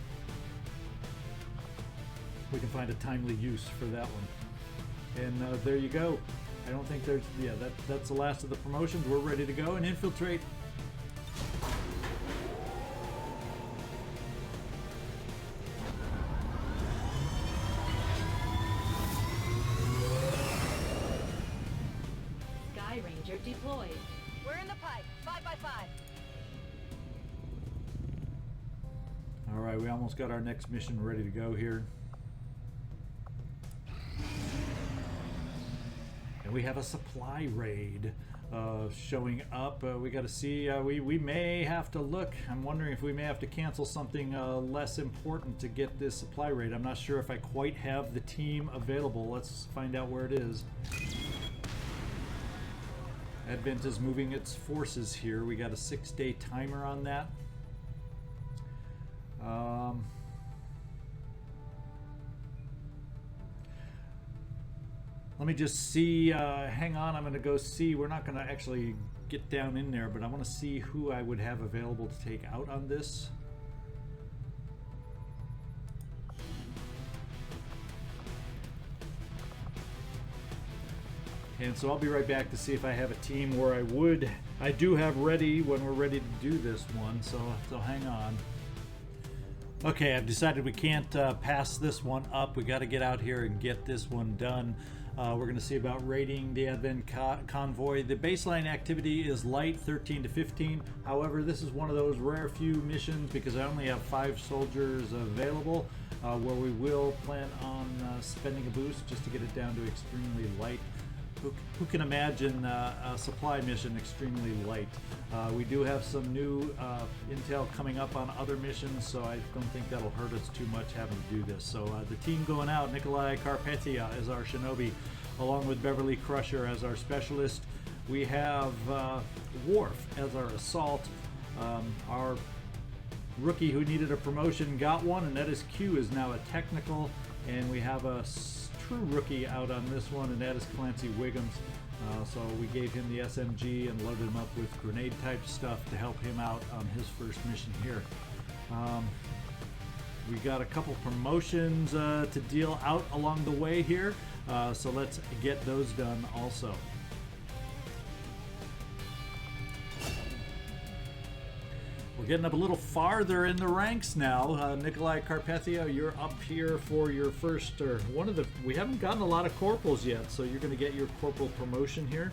A: we can find a timely use for that one. And there you go. I don't think there's, yeah, that's the last of the promotions. We're ready to go and infiltrate.
H: Sky Ranger deployed.
F: We're in the pipe. 5x5.
A: All right, we almost got our next mission ready to go here. And we have a supply raid showing up. We got to see, we may have to look. I'm wondering if we may have to cancel something less important to get this supply raid. I'm not sure if I quite have the team available. Let's find out where it is. Advent is moving its forces here. We got a 6-day timer on that. Let me just see, hang on, I'm going to go see. We're not going to actually get down in there, but I want to see who I would have available to take out on this. And so I'll be right back to see if I have a team where I do have ready when we're ready to do this one, so hang on. Okay, I've decided we can't pass this one up. We got to get out here and get this one done. We're going to see about raiding the Advent convoy. The baseline activity is light, 13 to 15. However, this is one of those rare few missions, because I only have 5 soldiers available, where we will plan on spending a boost just to get it down to extremely light. Who can imagine a supply mission extremely light? We do have some new intel coming up on other missions, so I don't think that'll hurt us too much having to do this. So the team going out, Nikolai Carpethia as our shinobi, along with Beverly Crusher as our specialist. We have Worf as our assault. Our rookie who needed a promotion got one, and that is Q is now a technical, and we have a true rookie out on this one, and that is Clancy Wiggums. So we gave him the SMG and loaded him up with grenade type stuff to help him out on his first mission here. We got a couple promotions to deal out along the way here, so let's get those done also. We're getting up a little farther in the ranks now. Nikolai Carpethia, you're up here for your first, or one of the, we haven't gotten a lot of corporals yet, so you're going to get your corporal promotion here.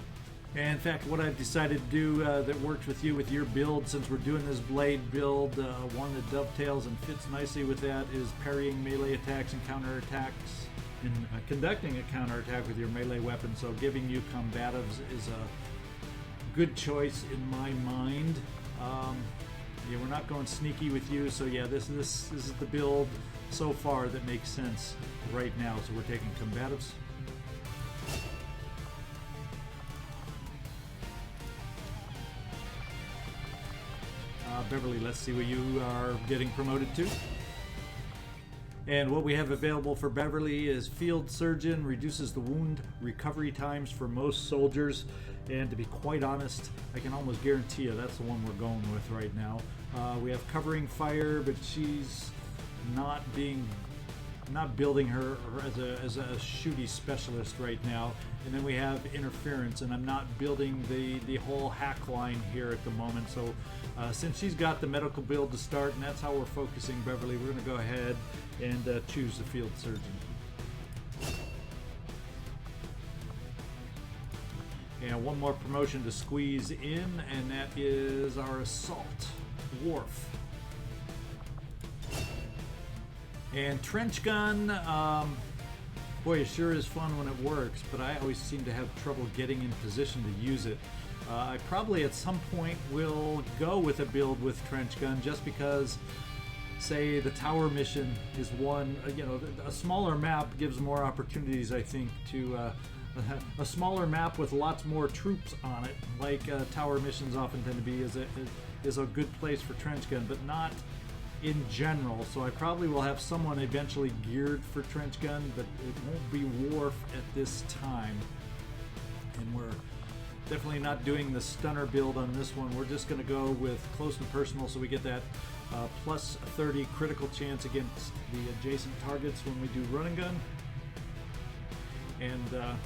A: And in fact, what I've decided to do that works with you with your build, since we're doing this blade build, one that dovetails and fits nicely with that is parrying melee attacks and counterattacks, and conducting a counterattack with your melee weapon. So giving you combatives is a good choice in my mind. Yeah, we're not going sneaky with you, so yeah, this is the build so far that makes sense right now. So we're taking combatives. Beverly, let's see what you are getting promoted to. And what we have available for Beverly is Field Surgeon, reduces the wound recovery times for most soldiers. And to be quite honest, I can almost guarantee you that's the one we're going with right now. We have Covering Fire, but she's not building her as a shooty specialist right now. And then we have Interference, and I'm not building the whole hack line here at the moment. So since she's got the medical build to start, and that's how we're focusing Beverly, we're going to go ahead and choose the Field Surgeon. And one more promotion to squeeze in, and that is our Assault, Worf. And Trench Gun, boy, it sure is fun when it works, but I always seem to have trouble getting in position to use it. I probably at some point will go with a build with Trench Gun, just because, say, the tower mission is one, you know, a smaller map gives more opportunities, I think, to a smaller map with lots more troops on it, like tower missions often tend to be, is a good place for trench gun, but not in general. So I probably will have someone eventually geared for trench gun, but it won't be Worf at this time. And we're definitely not doing the stunner build on this one. We're just going to go with close and personal, so we get that plus 30 critical chance against the adjacent targets when we do run and gun. And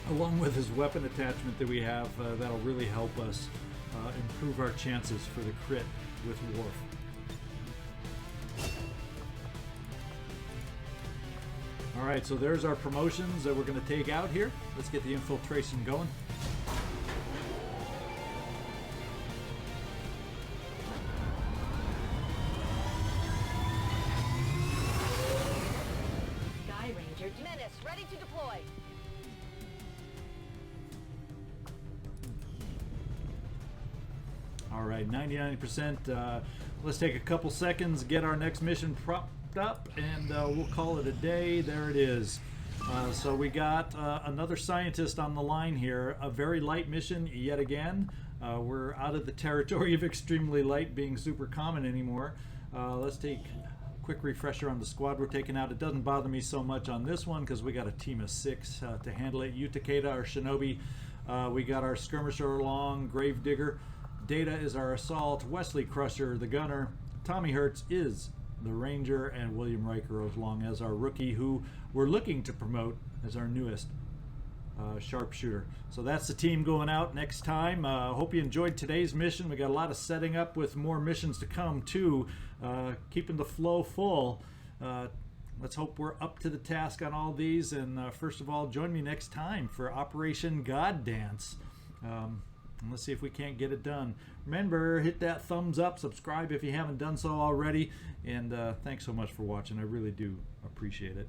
A: along with his weapon attachment that we have, that'll really help us improve our chances for the crit with Worf. Alright, so there's our promotions that we're going to take out here. Let's get the infiltration going.
F: Sky Ranger Menace, ready to deploy.
A: Alright, 99%. Let's take a couple seconds, get our next mission propped up, and we'll call it a day. There it is. So we got another scientist on the line here. A very light mission yet again. We're out of the territory of extremely light being super common anymore. Let's take a quick refresher on the squad we're taking out. It doesn't bother me so much on this one because we got a team of 6 to handle it. Utakeda, our shinobi. We got our skirmisher along, Gravedigger. Data is our assault. Wesley Crusher, the gunner. Tommy Hertz is the ranger, and William Riker along as our rookie, who we're looking to promote as our newest sharpshooter. So that's the team going out next time. Hope you enjoyed today's mission. We got a lot of setting up with more missions to come too, keeping the flow full. Let's hope we're up to the task on all these, and first of all, join me next time for Operation God Dance. Let's see if we can't get it done. Remember, hit that thumbs up, subscribe if you haven't done so already, and thanks so much for watching. I really do appreciate it.